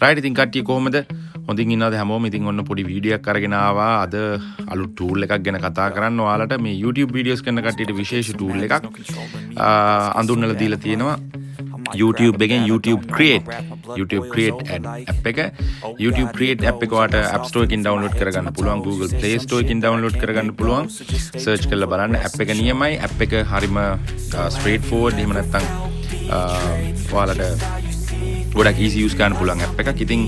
Right ඉතින් කට්ටිය කොහොමද? හොඳින් ඉන්නවද හැමෝම? ඉතින් ඔන්න පොඩි වීඩියෝ එකක් අරගෙන ආවා. අද අලුත් ටූල් එකක් ගැන කතා කරන්න ඔයාලට. මේ YouTube videos කරන කට්ටියට විශේෂ ටූල් එකක් අඳුන්වලා දීලා තියෙනවා. YouTube එකෙන් YouTube Create app එක. YouTube Create app එක ඔයාලට App Store එකකින් download කරගන්න පුළුවන්. Google Play Store එකකින් download කරගන්න පුළුවන්. search කරලා බලන්න. app එක නියමයි. app එක හරිම straight forward. එහෙම නැත්නම් ඔයාලට ගොඩක් easy use කරන්න පුළුවන් app එකක්. ඉතින්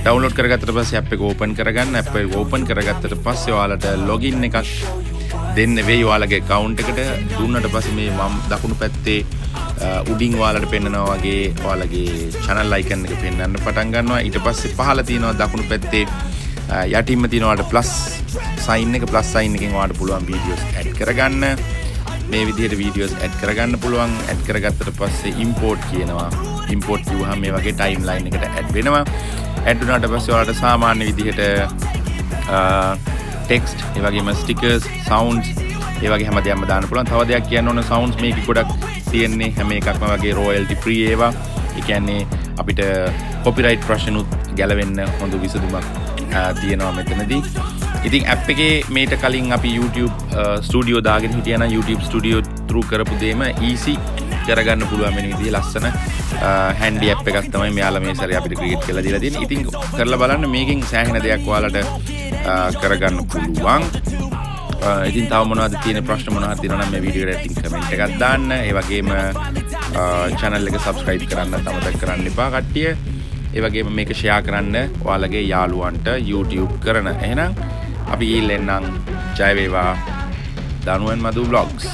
download කරගත්තට පස්සේ app එක open කරගන්න. app එක open කරගත්තට පස්සේ ඔයාලට login එකක් දෙන්න වෙයි ඔයාලගේ account එකට. දුන්නට පස්සේ මේ වම් දකුණු පැත්තේ උඩින් ඔයාලට පෙන්නනවා වගේ ඔයාලගේ channel icon එක පෙන්වන්න පටන් ගන්නවා. ඊට පස්සේ පහළ තියෙනවා දකුණු පැත්තේ යටින්ම තියෙනවා plus sign එක. plus sign එකෙන් ඔයාලට පුළුවන් videos add කරගන්න. මේ විදිහට videos add කරගන්න පුළුවන්. add කරගත්තට පස්සේ import කියනවා. import කිව්වහම මේ වගේ timeline එකට add වෙනවා. add වුණාට පස්සේ ඔයාලට සාමාන්‍ය විදිහට text, ඒ වගේම stickers, sounds, ඒ වගේ හැමදේම දාන්න පුළුවන්. තව දෙයක් කියන්න ඕන, sounds මේක ගොඩක් තියෙන්නේ හැම එකක්ම වගේ royalty free ඒවා. ඒ කියන්නේ අපිට copyright ප්‍රශ්නුත් ගැලවෙන්න හොඳ විසඳුමක් තියෙනවා මෙතනදී. ඉතින් app එකේ මේට කලින් අපි YouTube studio දාගෙන හිටියා නම් YouTube studio through කරපු දෙයම easy කරගන්න පුළුවන් වෙන විදිහේ ලස්සන handy app එකක් තමයි මෙයාලා මේ සැරේ අපිට create කරලා දීලා තියෙන්නේ. ඉතින් කරලා බලන්න මේකෙන් සෑහෙන දෙයක් ඔයාලට කරගන්න පුළුවන්. ඉතින් තව මොනවද තියෙන ප්‍රශ්න මොනවද තියෙනවා නම් මේ වීඩියෝ එකට ඉතින් කමෙන්ට් එකක් දාන්න. ඒ වගේම channel එක subscribe කරන්න අමතක කරන්න එපා කට්ටිය. ඒ වගේම මේක share කරන්න ඔයාලගේ යාළුවන්ට YouTube කරන. එහෙනම් අපි ඊළඟ ජය වේවා. දනුවන් මදු vlogs.